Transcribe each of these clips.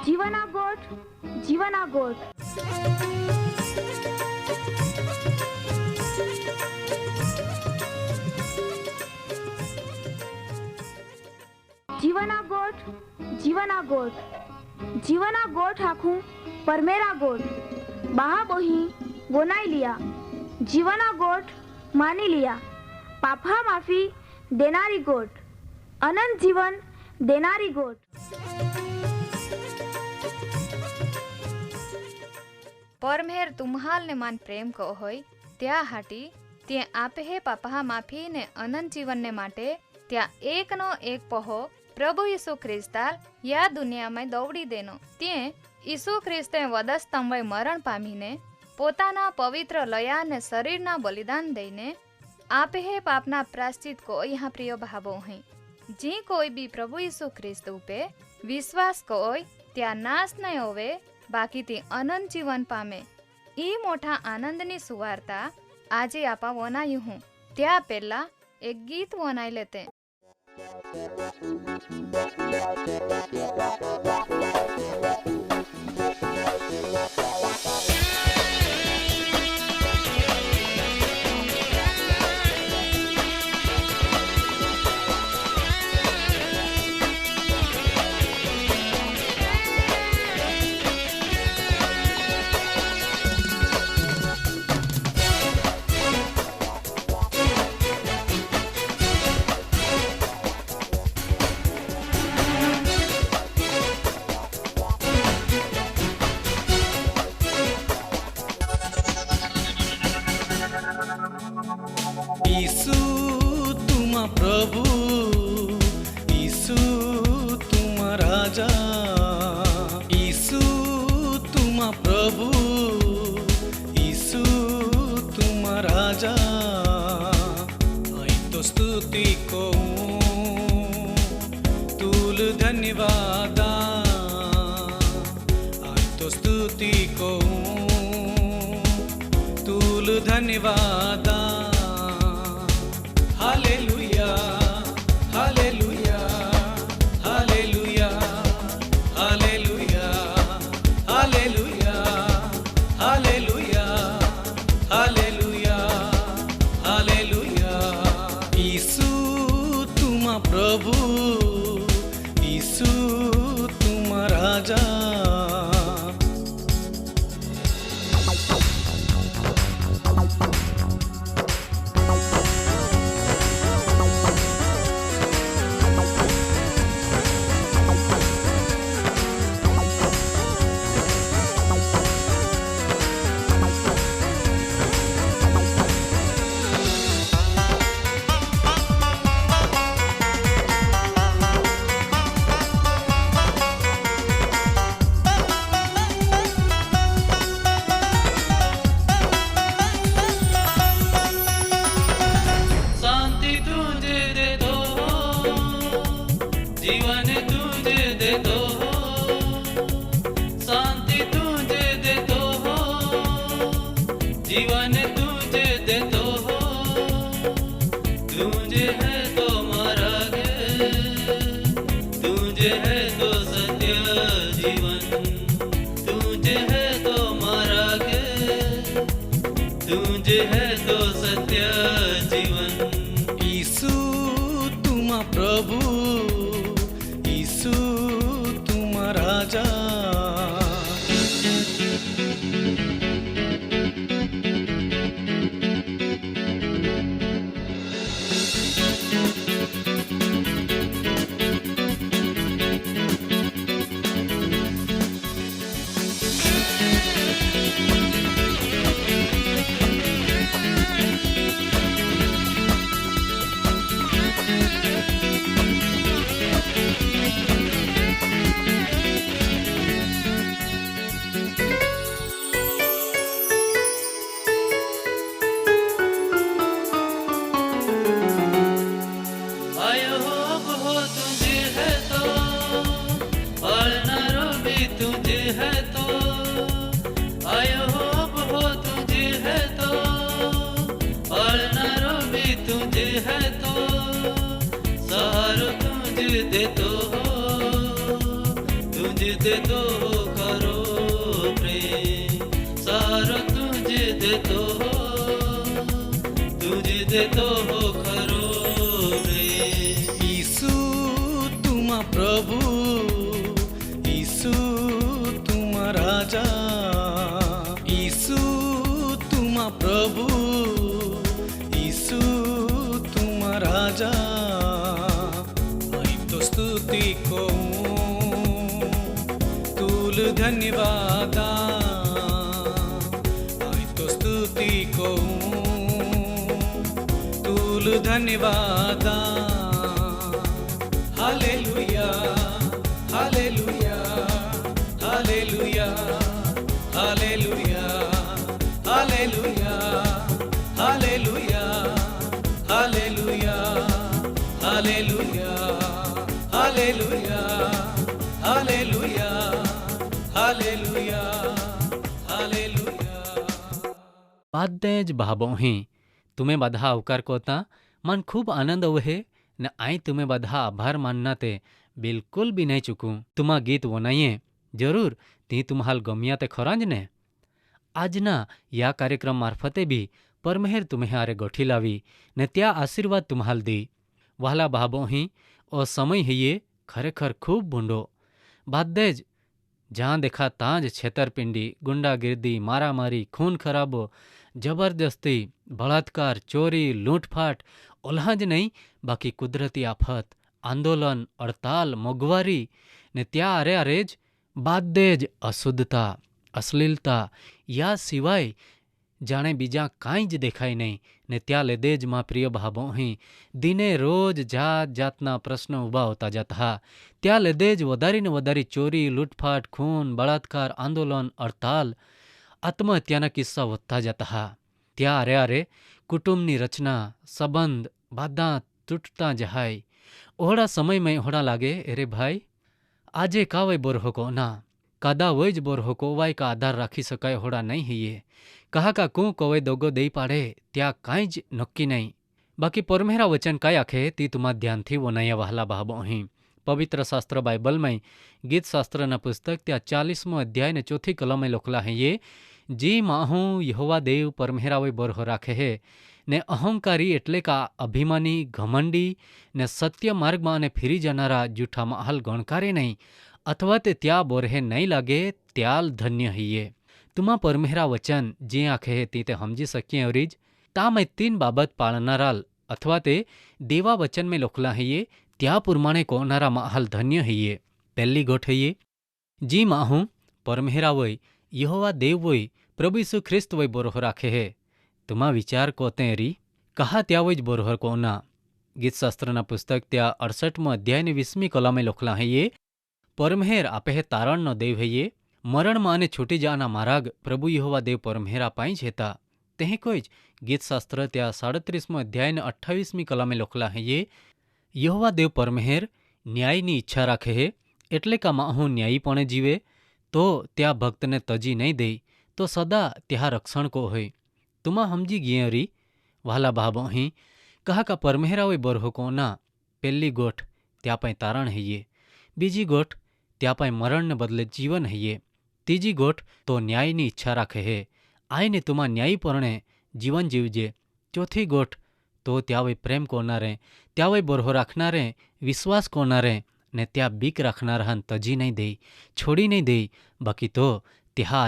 જીવના ગોઠ જીવના ગોઠ જીવના ગોઠ જીવના ગોઠ જીવના ગોઠ આખું પરમેરા ગોઠ બહા બોહી ગોનાઈ लिया जीवना गोठ मानी लिया पापा माफी देनारी गोठ अनंत जीवन देनारी गोठ परमेर तुम्हाल ने मान प्रेम को होय त्या हाटी ते आपे हे पापा माफी ने अनंत जीवन ने माटे त्या एक नो एक पहो प्रभु यीशु ख्रिस्ताल या दुनिया में दौड़ी देनो ते यीशु ख्रिस्ते वधस्तंभे मरण पामीने પોતાના પવિત્ર લયા ને શરીરના બલિદાન દઈને આપે હે પાપના પ્રાશ્ચિત को यहाँ प्रिय भावो हैं जी कोई भी प्रभु यीशु ख्रिस्त पे विश्वास कोई त्या नाश नहीं होवे बाकी ती अनंत जीवन पामे ई मोटा आनंदनी सुवार्ता आजे आपा वनायु हूँ त्या पहला एक गीत वनाई लेते ईसु तुम प्रभु ईसु तुम राजा ईसु तुम प्रभु ईसु तुम राजा आई तो स्तुति को तुल धन्यवाद आई तो स्तुति को तुल धन्यवाद hallelujah hallelujah hallelujah hallelujah hallelujah hallelujah hallelujah hallelujah ईसु तुम प्रभु ईसु तुम राजा जीवन तुझे दे दो शांति तुझे दे दो जीवन तुझे दे दो तुझे है तो मार्ग तुझे है तो सत्य जीवन तुझे है तो मार्ग तुझे है तो सत्य जीवन ईसु तुम प्रभु ईसु तुम राजा खरो प्रेम सारो तुझे देतो हो खरो प्रेम ईसु तुमा प्रभु, ईसु तुमा राजा, ईसु तुमा प्रभु, ईसु तुमा राजा। मैं तो स्तुति को तुल धन्यवाद, मैं तो स्तुति को तुल धन्यवाद। Hallelujah hallelujah hallelujah hallelujah hallelujah hallelujah hallelujah hallelujah hallelujah hallelujah hallelujah hallelujah. બાદ ભાબોહી તમે બધા આવકાર કોતા મન ખૂબ આનંદ વહે ને આઈ તમે બધા આભાર માનના તે બિલકુલ બી નહીં ચૂકું. તુમા ગીત વનાઈએ જરૂર તી તુમ્હાલ ગમ્યા તે ખરા જ ને. આજના યા કાર્યક્રમ મારફતે બી પરમહેર તુમ્હે હારે ગોઠી લાવી ને ત્યાં આશીર્વાદ તુમ્હાલ દી. વહાલા ભાબોહી ઓ સમય હૈયે ખરેખર ખૂબ ભૂંડો. બાદે જ જ્યાં દેખા ત્યાં જ છેતરપિંડી, ગુંડાગીર્દી, મારામારી, ખૂન ખરાબો, જબરદસ્તી, બળાત્કાર, ચોરી, લૂંટફાટ, ઓલ્હાં જ નહીં બાકી કુદરતી આફત, આંદોલન, અડતાલ, મોંઘવારી ને ત્યાં આરે આરે જ બાદે જ અશુદ્ધતા, અશ્લીલતા યા સિવાય જાણે બીજા કાંઈ જ દેખાય નહીં ને ત્યાં લીધે જ માં પ્રિય ભાબોહી દિને રોજ જાત જાતના પ્રશ્નો ઊભા હોતા જતા. ત્યાં લીધે જ વધારીને વધારી ચોરી, લૂંટફાટ, ખૂન, બળાત્કાર, આંદોલન, હડતાલ, આત્મહત્યાના કિસ્સા વધતા જતા. ત્યાં આરે આરે કુટુંબની રચના, સંબંધ બધા તૂટતા જહાય. ઓહડા સમયમાં ઓહડા લાગે અરે ભાઈ આજે કાવય બોર હોકો ના કાદા વય જ બોર હોકો વાય કા આધાર રાખી શકાય હોડા નહીં હૈયે. કહા કા કું કવય દોગો દઈ પાડે ત્યાં કાંઈ જ નક્કી નહીં. બાકી પરમેરા વચન કાંઈ આખે તી તુમા ધ્યાનથી વનાયા વહાલા ભાબો અહીં પવિત્ર શાસ્ત્ર બાઇબલમાં ગીત શાસ્ત્રના પુસ્તક ત્યાં 40મો અધ્યાય ને 4 કલમે લખલા હૈયે જી માહું યહોવા દેવ પરમેરાવય બરહો રાખે હે ને અહંકારી એટલે કા અભિમાની, ઘમંડી ને સત્ય માર્ગમાં અને ફીરી જનારા જૂઠા મહાલ ગણકારે નહીં અથવા તે ત્યાં બોરહે નહીં લાગે ત્યાલ ધન્ય હૈયે. તુમા પરમેરા વચન જે આંખે હે તે સમજી શકીએ અવરીજ તા મેં 3 બાબત પાળનારાલ અથવા તે દેવા વચન મેં લખલા હૈયે ત્યાં પ્રમાણે કોનારા મહાલ ધન્ય હૈયે. પહેલી ગોઠ હૈયે જી માહું પરમેરા વય યહોવા દેવ વય પ્રભુ ઈસુ ખ્રિસ્ત વય બોરહો રાખે હે. તુમા વિચાર કોતે રી કહા ત્યાં વય જ બોરહર કોના. ગીતશાસ્ત્રના પુસ્તક ત્યાં 68મો અધ્યાય ને 20મી કલમે લખલા હૈયે પરમહેર આપે હે તારણનો દેવ હૈયે મરણમાં અને છૂટી જવાના માર્ગ પ્રભુ યહોવા દેવ પરમહેરા પાઈ જ હેતા. તે કોઈ જ ગીતશાસ્ત્ર ત્યાં 37મો અધ્યાય ને 28મી કલમે લખલા હૈયે યહોવા દેવ પરમહેર ન્યાયની ઈચ્છા રાખે હે એટલે કા માહું ન્યાયીપણે જીવે તો ત્યાં ભક્તને તજી નહીં દે તો સદા ત્યાં રક્ષણ કો હોય. તુમા સમજી ગયે રી વહાલા ભાબો અહીં કહા કા પરમેરા હોય બરહો કોના. પહેલી ગોઠ ત્યાં પાઈ તારણ હૈયે, બીજી ગોઠ ત્યાં પાઈ મરણને બદલે જીવન હૈયે, ત્રીજી ગોઠ તો ન્યાયની ઈચ્છા રાખે હે આઈને તુમા ન્યાયીપરણે જીવન જીવજે. ચોથી ગોઠ તો ત્યાં વય પ્રેમ કોનારે, ત્યાં વય બરહો રાખનારે, વિશ્વાસ કોનારે ને ત્યાં બીક રાખનારા તજી નહીં દે, છોડી નહીં દે બાકી તો ત્યાં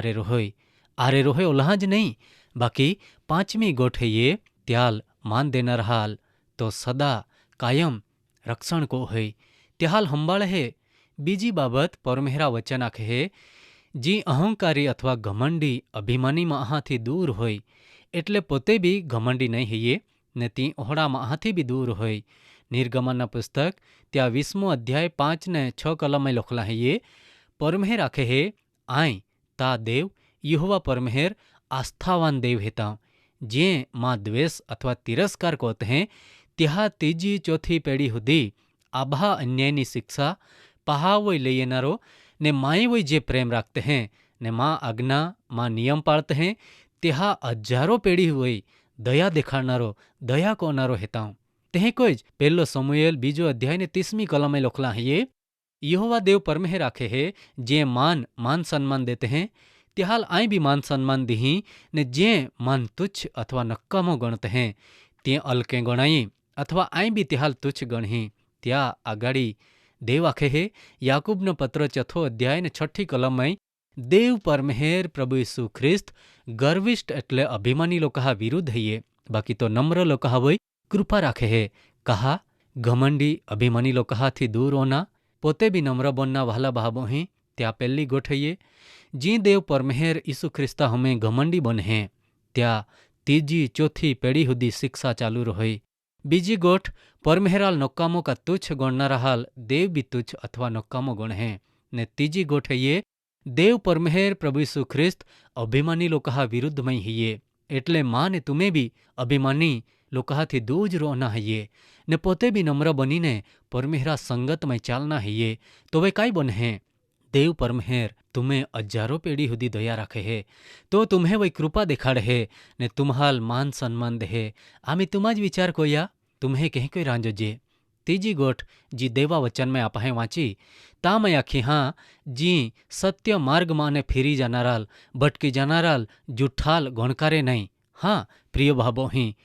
આરે રોહય ઓલ્હાં જ નહીં બાકી પાંચમી ગોઠ હૈયે ત્યાલ માન દેનાર હાલ તો સદા કાયમ રક્ષણ કો હોય ત્યાલ હંબાળ હે. બીજી બાબત પરમેરા વચન આખે હે જી અહંકારી અથવા ઘમંડી અભિમાનીમાં આહાથી દૂર હોય એટલે પોતે બી ઘમંડી નહીં હૈયે ને તી ઓહડામાં આહાથી બી દૂર હોય. નિર્ગમનના પુસ્તક ત્યાં 20મો અધ્યાય 5 ને 6 કલમે લખલા હૈયે પરમેર આખે હે આય તા દેવ યહોવા પરમેર આસ્થાવાન દેવ હેતા જે માં દ્વેષ અથવા તિરસ્કાર કોત હે ત્યાં ત્રીજી ચોથી પેઢી સુધી આભા અન્યાયની શિક્ષા પહાવોય લઈનારો ને માયવોય જે પ્રેમ રાખતે હે ને માં આજ્ઞા માં નિયમ પાળતે હે ત્યાં હજારો પેઢી હોય દયા દેખાડનારો દયા કોનારો હેતા. તે કોઈ જ પહેલો સમુએલ 2 અધ્યાય ને 30મી કલમે લખલા હૈયે यहोवा देव परमेह राखे है जे मान सम्मान देते हैं त्याल आई भी मान सम्मान दीही ने जे मान तुच्छ अथवा नक्कामो गणते हैं ते अलके गणाई अथवा आई भी त्याल तुच्छ गणही त्या आगाड़ी देव आखे है याकूबनो पत्र 4 अध्याय ने 6 कलम में देव परमेर प्रभु यीशु ख्रिस्त गर्विष्ठ एटले अभिमानी लोका विरुद्ध है बाकी तो नम्र लोका वही कृपा राखे है कहा घमंडी अभिमानी लोका थी दूर होना पोते भी नम्र बनना वाला भावो ही त्या पहली गोठइए जी देव परमेर यीशु ख्रिस्ता हमें घमंडी बने त्या तीजी चौथी पेढ़ी हुदी शिक्षा चालू रही बीजी गोठ परमेहराल नक्कामों का तुच्छ गणना रहाल देव भी तुच्छ अथवा नक्कामो गण है ने तीजी गोठ ये देव परमेर प्रभु यीशु ख्रिस्त अभिमानी लोका विरुद्ध में हिये एटले मां ने तुम्हें भी अभिमानी लोका थी दूज रोना है ने पोते भी नम्र बनीने परमेहरा संगत में चालना है तो वे काई बन है देव परमेर तुम्हें हजारों पेढ़ी हुदी दया रखे है तो तुम्हें वही कृपा दिखाड़ है ने तुम्हाल मान सम्मान दे है आमी तुमाज विचार कोया तुम्हें कहीं कोई रांझो जे तीजी गोठ जी देवा वचन में आपहे वांची ता मैं आखी हाँ जी सत्य मार्ग माने फिरी जानाराल भटकी जानाराल जुठाल गणकारे नहीं हाँ प्रिय भावो ही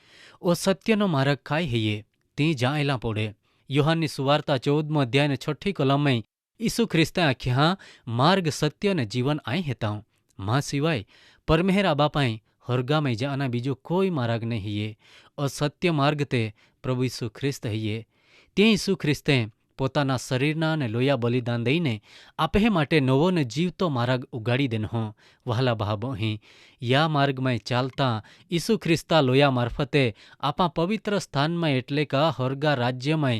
ओ सत्यनो मार्ग काय है ये ती जाएला पोड़े योहाननी सुवार्ता 14 अध्याय ने 6 कलम में यीशु ख्रिस्ते आखी हाँ मार्ग सत्य ने जीवन आई हेता मां सिवाय परमेहरा बापाई हरगा में जाना बीजो कोई मार्ग नहीं है और सत्य मार्ग ते प्रभु यीशु ख्रिस्त है ते यीशु ख्रिस्ते પોતાના શરીરના ને લોયા બલિદાન દઈને આપે માટે નવો ને જીવતો માર્ગ ઉગાડી દેનો વહાલા ભાવો અહીં યા માર્ગમાં ચાલતા ઈસુ ખ્રિસ્તા લોયા મારફતે આપા પવિત્ર સ્થાનમાં એટલે કા હરગા રાજ્યમાં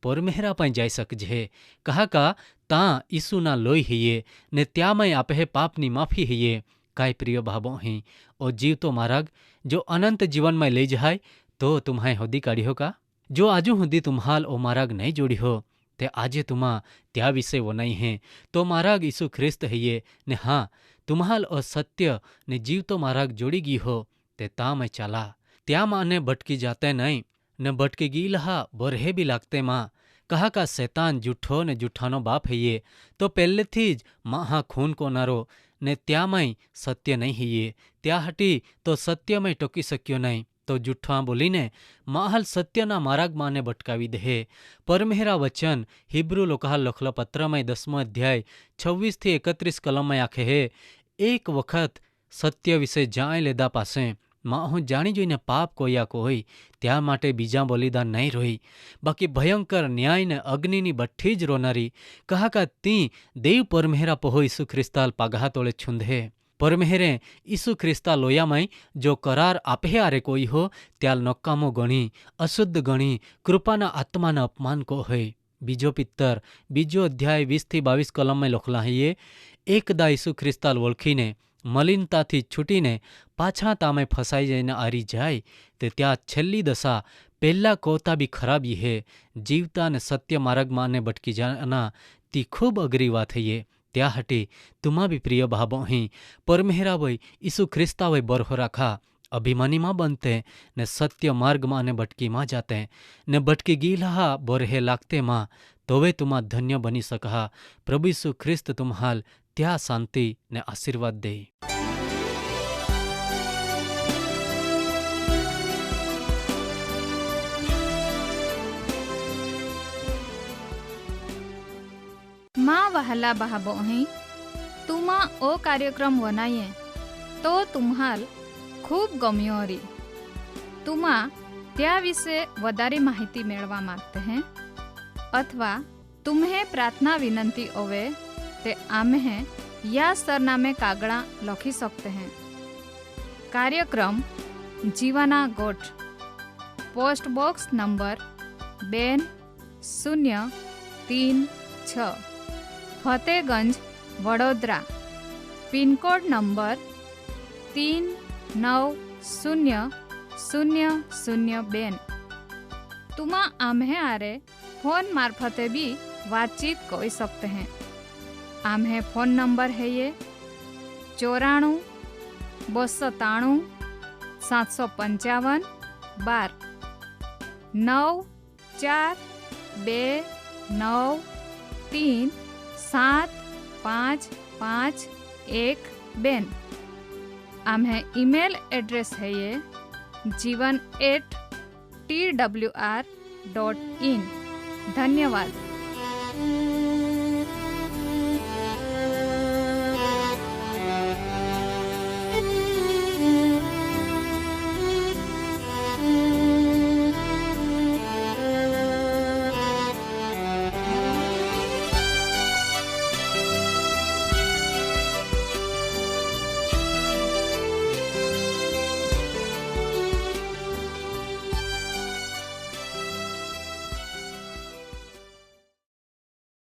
પરમેહરા પણ જઈ શકજે કહા કા તા ઈસુના લોહી હૈયે ને ત્યાંમાં આપે પાપની માફી હૈયે કાંઈ પ્રિય ભાવો અહીં ઓ જીવતો માર્ગ જો અનંત જીવનમાં લઈ જાય તો तुम्हारे होदी काढ़ी का जो आजू हुदी तुम्हाल ओ मार्ग नहीं जोड़ी हो ते आजे तुमा त्या विषय वनाई हैं तो मार्ग यीशु ख्रिस्त है ने हाँ तुम्हाल और सत्य ने जीव तो मार्ग जोड़ी गी हो ते ता मैं चला त्या माँ ने भटकी जाते नहीं न भटकी गी लहा बरहे भी लागते माँ कहा का शैतान जूठो ने जूठानो बाप है ये तो पहले थी ज माँ हाँ खून को नारो ने त्या मैं सत्य नहीं है ये त्या हटी तो सत्य में टोकी सक्यो नहीं तो जूठा बोलीने माहल सत्यना मार्ग माने भटकावी दे परमेहरा वचन हिब्रू लोकाल लखलो पत्र में 10 अध्याय 26 થી 31 कलम में आखे है एक वखत सत्य विषय जाए लेदा पासे माँ हूँ जाणी जोईने पाप कोया कोई त्या माटे बीजा बलिदान नहीं रोई बाकी भयंकर न्याय ने अग्निनी भट्ठी ज रोनारी कहा का ती देव परमेहरा पहो यीशु ख्रिस्ताल पागा तोड़े छुंदे परमेहरे यीशु ख्रिस्ता लोयामाई जो करार आपे आरे कोई हो त्याल नक्कामो गणी अशुद्ध गणी कृपाना आत्माना अपमान को है बीजो पित्तर बीजो अध्याय 20 થી 22 कलम में लखला है ये एकदा यीशु ख्रिस्ताल वोळखीने मलिनताथी छूटीने पाछा तामे फसाई जाईने आरी जाय ते त्या छेल्ली दशा पहला कोता भी खराबी है जीवता ने सत्य मार्ग माने भटकी जाना ती खूब अगरी बात है ये त्या हटी तुमा भी प्रिय भावो ही परमेहरा वही यीशु ख्रिस्ता वही बरहो राखा अभिमानी माँ बनते ने सत्य मार्ग माँ ने भटकी माँ जाते ने भटकी गीला बरहे लागते माँ तो वे तुमा धन्य बनी सका प्रभु यीशु ख्रिस्त तुम्हाल त्या शांति ने आशीर्वाद दे। माँ वहला बहाबो हैं तुमा ओ कार्यक्रम वनाये तो तुम्हाल खूब गम्यो हरी तुमा त्या विषे वधारे माहिती मेळवा मागते हैं अथवा तुम्हें प्रार्थना विनंती होवे ते आम्हे या सरनामे कागड़ा लखी सकते हैं। कार्यक्रम जीवाना गोठ post box number 2036 Fatehganj Vadodara pin code number 390002 तुमा आम्हे आरे फोन मार्फते भी बातचीत कर सकते हैं। आम्हे फोन नंबर है ये 94 293 755 12 9 4 2 9 3 7551 आम्हे ईमेल एड्रेस है ये जीवन@twr.in। धन्यवाद।